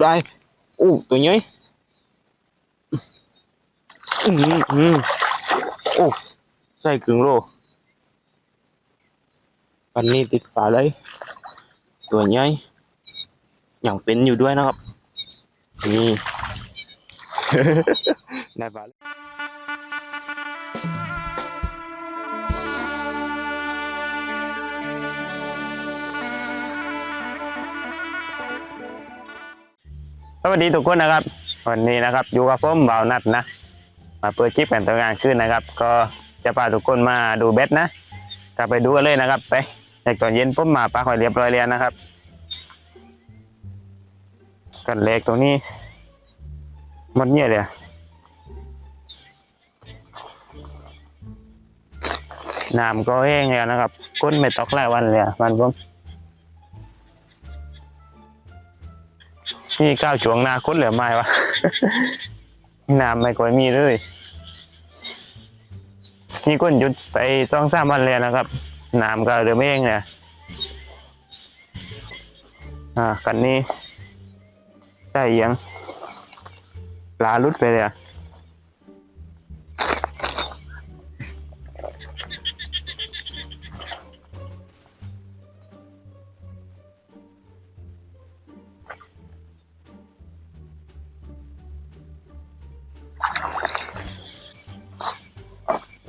ได้ตัวนี้โอ้ใส่ครึ่งโลปันนี้ติดฝาเลยตัวใหญ่อย่างเป็นอยู่ด้วยนะครับนี่ ได้ปลาสวัสดีทุกคนนะครับวันนี้นะครับอยู่กับผมบ่าวนัดนะมาเปิดคลิปกันตัวงานขึ้นนะครับก็จะพาทุกคนมาดูเบ็ดนะก็ไปดูกันเลยนะครับไปในตอนเย็นผมมาปักไว้เรียบร้อยแล้วนะครับกันเล็กตรงนี้มันเนี่ยเลยน้ำก็แห้งแล้วนะครับก้นไม่ตกหลายวันเลยมันผมนี่ก้าวช่วงหน้าก้นเหลือไม้วะ น้ำไม่ค่อยมีเลยนี่ก้นหยุดไป2-3 วันเลยนะครับน้ำก็เหลือไม่เองเนี่ยกันนี้ได้ยังปลาลุดไปเลย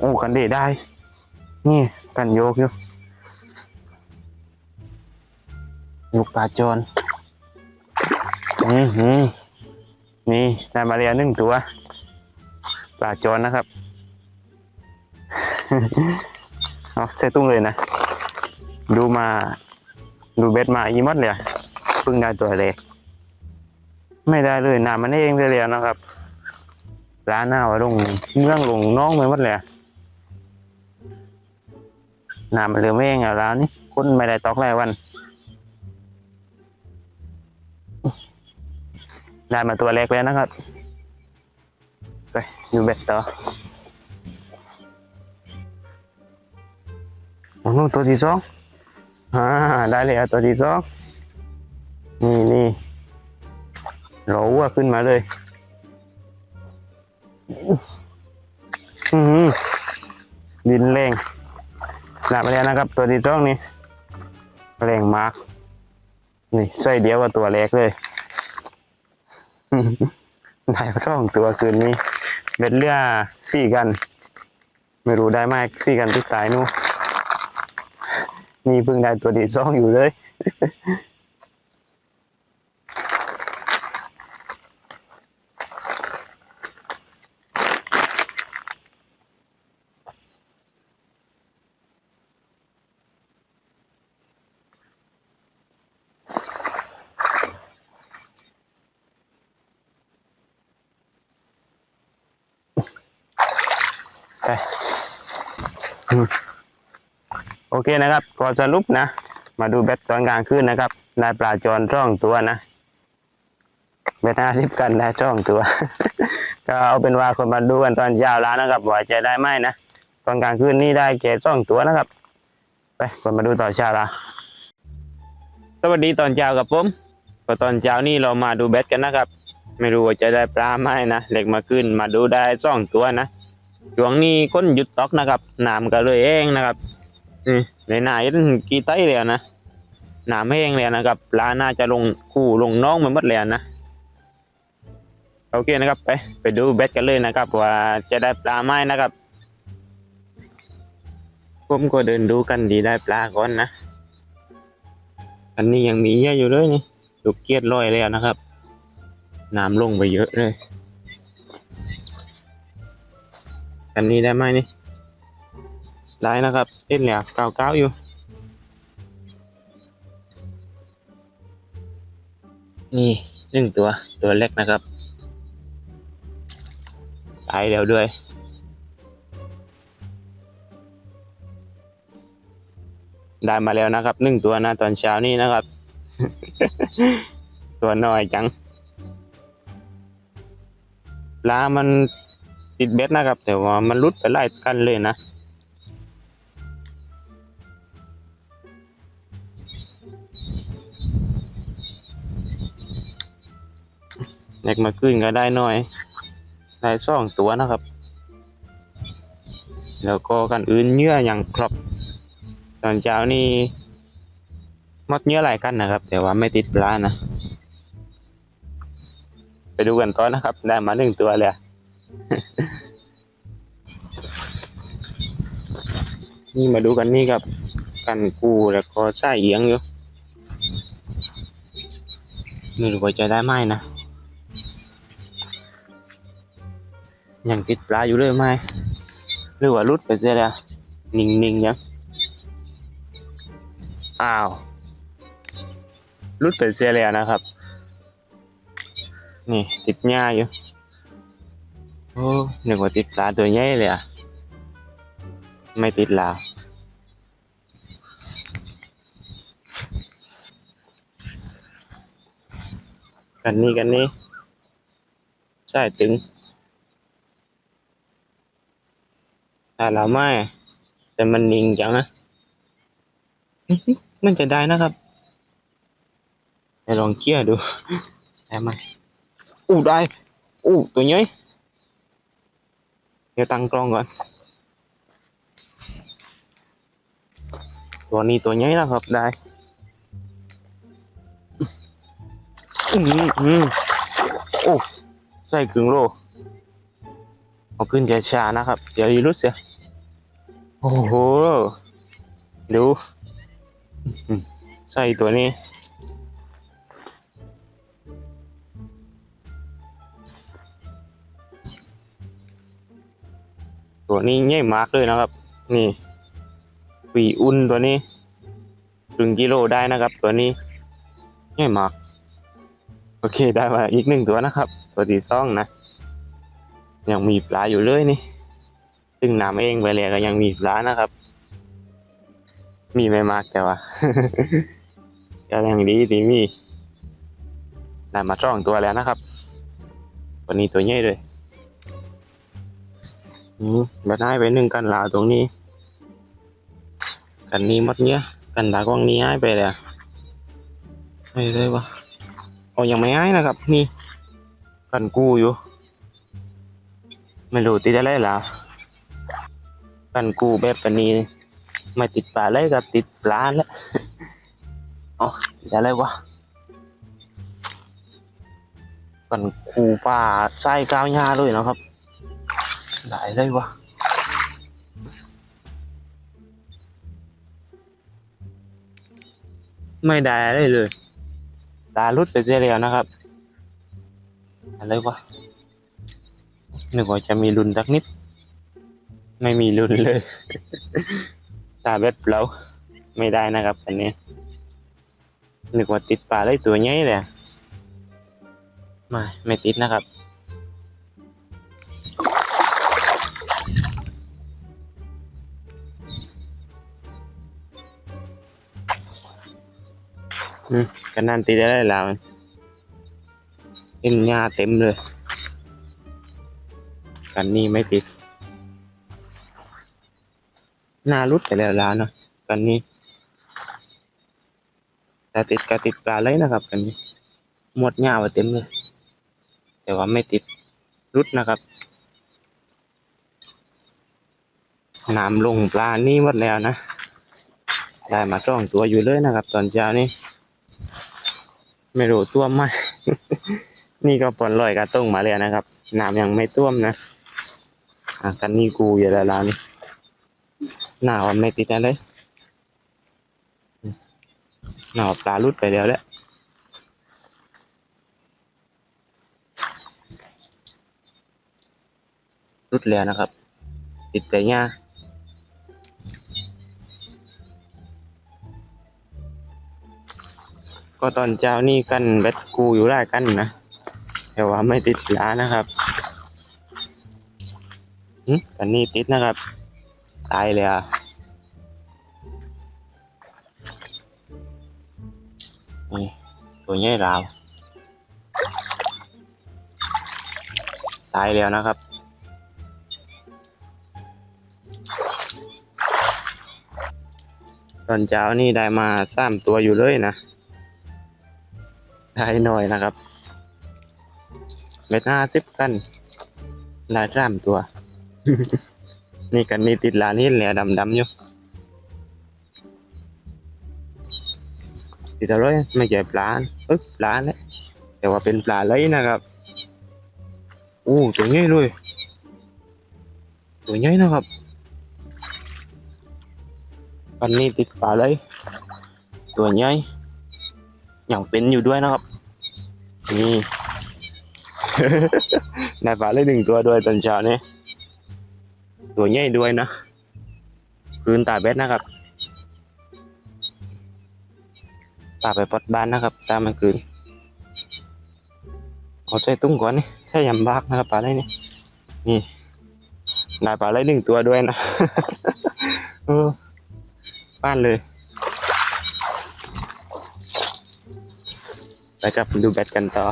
โอ้กันดีได้นี่กันโยกอยู่ลูกปลาจอนนี่ได้มาเรียน1 ตัวปลาจอนนะครับ เอาใส่ตุ้งเลยนะดูเบ็ดมาอีมดเลยเพิ่งได้ตัวเล็กไม่ได้เลยน้ำมันเองเลยนะครับร้านหน้าว่าลงเมืองลงน้องไปหมดเลยน้ำมันเหลือไม่เองร้านนี้คนไม่ได้ตอกหลายวันได้มาตัวเล็กแล้วนะครับไปดูเบ็ดต่อโอ้โหตัวที่2ได้เลยตัวที่2นี่โหลว่าขึ้นมาเลยดินแรงหลับไปแล้วนะครับตัวที่2นี่แรงมากนี่ใส่เดียวกับตัวเล็กเลย ได้2 ตัวคืนนี้เบ็ดเรือ4 กันไม่รู้ได้ไหม4 กันที่ตายนู่นนี่เพิ่งได้ตัวที่2อยู่เลย โอเคนะครับขอสรุปนะมาดูเบ็ดตอนกลางคืนนะครับได้ปลาจอน2 ตัวนะเบ็ด50 กันได้2 ตัว ก็เอาเป็นว่าคนมาดูกันตอนเช้าแล้วนะครับว่าจะได้ไหมนะตอนกลางคืนนี่ได้แค่2 ตัวนะครับไปคนมาดูตอนเช้าละสวัสดีตอนเช้ากับผมก็ตอนเช้านี่เรามาดูเบ็ดกันนะครับไม่รู้ว่าจะได้ปลาไหมนะเล็กมาขึ้นมาดูได้2 ตัวนะช่วงนี้คนหยุดตกนะครับน้ำก็เลยเองนะครับในหน้ายันกี่ไต้เลยนะน้ำแห้งเลยนะครับปลาน่าจะลงคู่ลงน้องมันหมดเลยนะโอเคนะครับไปดูเบ็ดกันเลยนะครับว่าจะได้ปลาไหมนะครับผมก็เดินดูกันดีได้ปลาก่อนนะอันนี้ยังมีเยอะอยู่เลยนี่ลูกเกียดลอยเลยนะครับน้ำลงไปเยอะเลยอันนี้ได้ไหมนี่ได้นะครับเอ็นเหลือ9อยู่นี่1 ตัวเล็กนะครับตายเดี๋ยวด้วยได้มาแล้วนะครับ1 ตัวนะตอนเช้านี้นะครับ ตัวน้อยจังปลามันติดเบ็ดนะครับแต่ว่ามันลุดไปไล่กันเลยนะ น เด็กมาขึ้นก็ได้น้อยได้2 ตัวนะครับแล้วก็กันอื่นเนื้ออย่างครบตอนเช้านี่มัดเนื้อหลายกันนะครับแต่ว่าไม่ติดปลานะไปดูกันต่อนะครับได้มา1 ตัวเลย นี่มาดูกันนี่ครับกันกูแล้วก็ไส้เอียงอยู่ไม่รู้ว่าจะได้ไหมนะยังติดปลาอยู่เลยไหมหรือว่ารุดไปเสียแล้วนิ่งๆยังอ้าวรุดไปเสียแล้วนะครับนี่ติดหญ้าอยู่โอ้นึกว่าติดปลาตัวใหญ่เลยอ่ะไม่ติดลาวกันนี่ใช่ตึงถ้าเราไม่แต่มันนิ่งจังนะ มันจะได้นะครับไปลองเกี่ยดูได้ไหมได้ตัวใหญ่เดี๋ยวตั้งกล้องก่อนตัวนี้ตัวใหญ่แล้วครับได้ใส่ครึ่งโลเอาขึ้นช้าๆนะครับเดี๋ยวรุดเสียโอ้โหดูใส่ตัวนี้ใหญ่มากเลยนะครับนี่ปีอุ่นตัวนี้1 กิโลได้นะครับตัวนี้ใหญ่มากโอเคได้มาอีก1 ตัวนะครับตัวที่2นะยังมีปลาอยู่เลยนี่ซึ่งน้ำเองไปเลยก็ยังมีปลานะครับมีไม่มากแต่ว่า ก็ยังดีที่มีได้มา2 ตัวแล้วนะครับตัวนี้ตัวใหญ่เลยบัดให้ไป1 กันลาตรงนี้กันนี้มดเนี้ยกันลากว้างนี้ให้ไปเลยไม่เลยวะยังไม่ให้นะครับนี่กันกูอยู่ไม่รู้ติดอะไรแล้วกันกูแบบนี้ไม่ติดปลาเลยกับติดปลาแล้วติดอะไรวะกันกูปลาใส่ก้าวหญ้าเลยนะครับได้เลยวะไม่ได้เลยตาลุดไปเสียแล้วนะครับอะไรวะนึกว่าจะมีลุ้นสักนิดไม่มีลุ้นเลย ตาเบ็ดเราไม่ได้นะครับอันนี้นึกว่าติดปลาได้ตัวใหญ่เลยไม่ติดนะครับกันนั่นติดได้แล้วเห็นหญ้าเต็มเลยกันนี่ไม่ติดหน้ารุดไปแล้วเนาะกันนี้แต่ติดกระติดปลาเลยนะครับกันนี้หมดหญ้ามาเต็มเลยแต่ว่าไม่ติดรุดนะครับน้ำลงปลานี่หมดแล้วนะได้มา2 ตัวอยู่เลยนะครับตอนเช้านี้ไม่รู้ท่วมไหม นี่ก็ปล่อยลอยกระต้งมาเลยนะครับน้ำยังไม่ท่วมนะกันนี่กูอยู่แล้วนี่หน้าวันไม่ติดอะไรเลยหน้าปลาลุดไปแล้วแหละลุดแล้วนะครับติดแต่หญ้าก็ตอนเช้านี่กันเบ็ดกูอยู่ได้กันนะแต่ว่าไม่ติดปลานะครับกันนี่ติดนะครับตายเลยนี่ตัวใหญ่ราวตายแล้วนะครับตอนเช้านี่ได้มา3 ตัวอยู่เลยนะได้หน่อยนะครับ เบ็ด50กันได้3ตัว นี่กันนี่ติดหลานนี่แหละดำๆอยู่ติดอะไรไม่ใช่ปลาปลาแหละแต่ว่าเป็นปลาไหลนะครับตัวใหญ่เลยตัวใหญ่นะครับกันนี่ติดปลาไหลตัวใหญ่อย่างเป็นอยู่ด้วยนะครับนี่ ได้ปลาไหล1ตัวด้วยตอนเช้านี้ตัวใหญ่ด้วยนะคืนตาเบ็ดนะครับตาไปปลดบ้านนะครับตามมันคืนเอาใส่ตุ้งก่อนนี่ใช่ยำบากนะครับปลาไหลนี่ได้ปลาไหล1ตัวด้วยนะ บ้านเลยไปกับดูแบตกันต่อ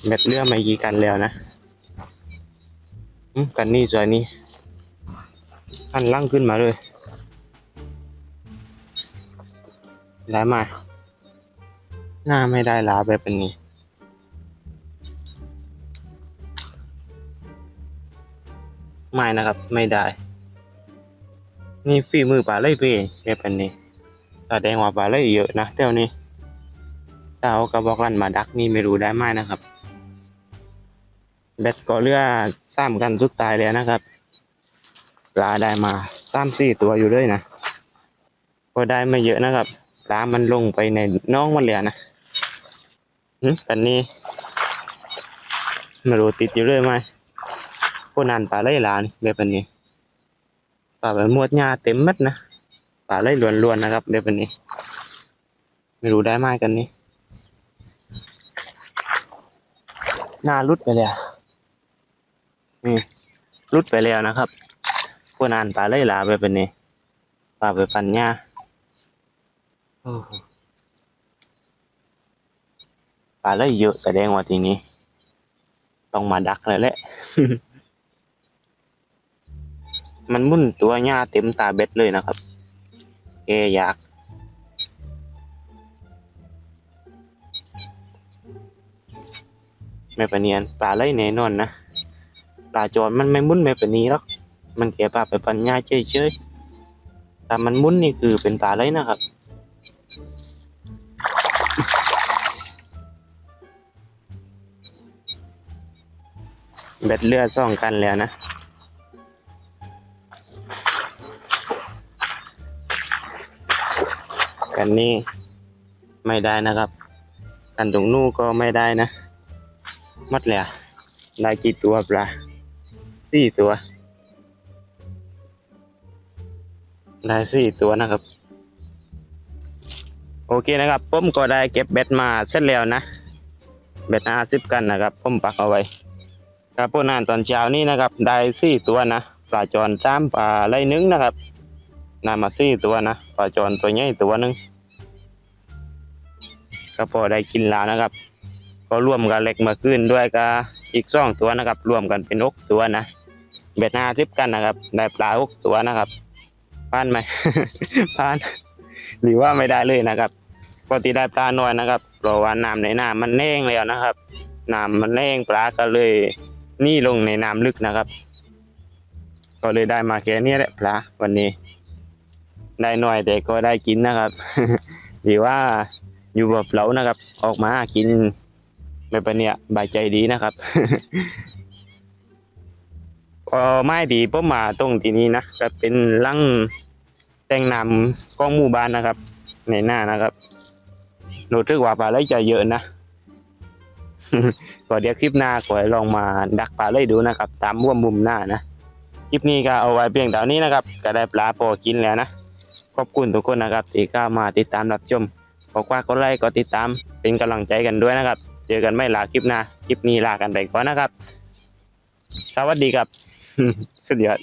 แบตเรือมากี่กันแล้วนะกันนี่จอยนี่อันล่างขึ้นมาเลยได้มาหน้าไม่ได้ลาแบบนี้ไม่นะครับไม่ได้นี่ฝีมือปลาไหลเพ่แบบนี้แสดงว่าปลาไหลเยอะนะเท่านี้ถ้าเอากระบอกลั่นมาดักนี่ไม่รู้ได้ไหมนะครับแบตก็เรือ3กันสุดตายแล้วนะครับปลาได้มา3-4ตัวอยู่เลยนะก็ได้ไม่เยอะนะครับปลามันลงไปในน้องมันเลยนะกันนี้ไม่รู้ติดอยู่เลยไหมพวกนั้นปลาไหลหลานแบบนี้ปลาแบบมวดหญ้าเต็มมัดนะปลาไหลล้วนๆนะครับแบบนี้ไม่รู้ได้ไหมกันนี้หน้ารุดไปแล้วนี่รุดไปแล้วนะครับพวกนั้นปลาไหลหลาแบบนี้ปลาไปปันหญ้าปลาไหลเยอะแสดงว่าทีนี้ต้องมาดักเลยแหละ มันมุ่นตัวหญ้าเต็มตาเบ็ดเลยนะครับอยากไม่ปะเนียนปลาไหลแน่นอนนะปลาจอนมันไม่มุ่นไม่ปะนีหรอกมันแค่ปลาไปปันหญ้าเฉยๆแต่มันมุ่นนี่คือเป็นปลาไหลนะครับเบ็ดเลือด2กันแล้วนะกันนี่ไม่ได้นะครับกันตรงนู้นก็ไม่ได้นะหมดแล้วได้กี่ตัวปลา4ตัวได้4ตัวนะครับโอเคนะครับผมก็ได้เก็บเบ็ดมาเสร็จแล้วนะเบ็ด50กันนะครับผมปักเอาไว้ครับพวกนั้นตอนเช้านี้นะครับได้4ตัวนะปลาจอน3ปลาไหล1นะครับนำมา4ตัวนะปลาจอนตัวใหญ่ตัวนึงก็พอได้กินแล้วนะครับก็รวมกับเล็กมาขึ้นด้วยก็อีก2ตัวนะครับรวมกันเป็น6ตัวนะเบ็ด50กันนะครับได้ปลา6ตัวนะครับผ่านไหม ผ่านหรือว่าไม่ได้เลยนะครับปกติได้ปลาน้อยนะครับเพราะว่าน้ำในน้ำมันแห้งแล้วนะครับน้ำมันแห้งปลาก็เลยนี่ลงในน้ำลึกนะครับก็เลยได้มาแค่นี้แหละปลาวันนี้ได้น้อยแต่ก็ได้กินนะครับ หรือว่าอยู่แบบเรานะครับออกมากินแบบนี้บายใจดีนะครับ ไม่ดีผมมาตรงที่นี้นะก็เป็นลังแต่งน้ำกองหมู่บ้านนะครับในหน้านะครับรู้สึกว่าปลาไหลจะเยอะนะ ก็เดี๋ยวคลิปหน้าขอให้ลองมาดักปลาไหลดูนะครับตามมุมหน้านะคลิปนี้ก็เอาไว้เพียงเท่านี้นะครับก็ได้ปลาพอกินแล้วนะขอบคุณทุกคนนะครับที่เข้ามาติดตามรับชมขอกดไลค์กดติดตามเป็นกำลังใจกันด้วยนะครับเจอกันไม่ลาคลิปหน้าคลิปนี้ลากันไปก่อนนะครับสวัสดีครับ สุดยอด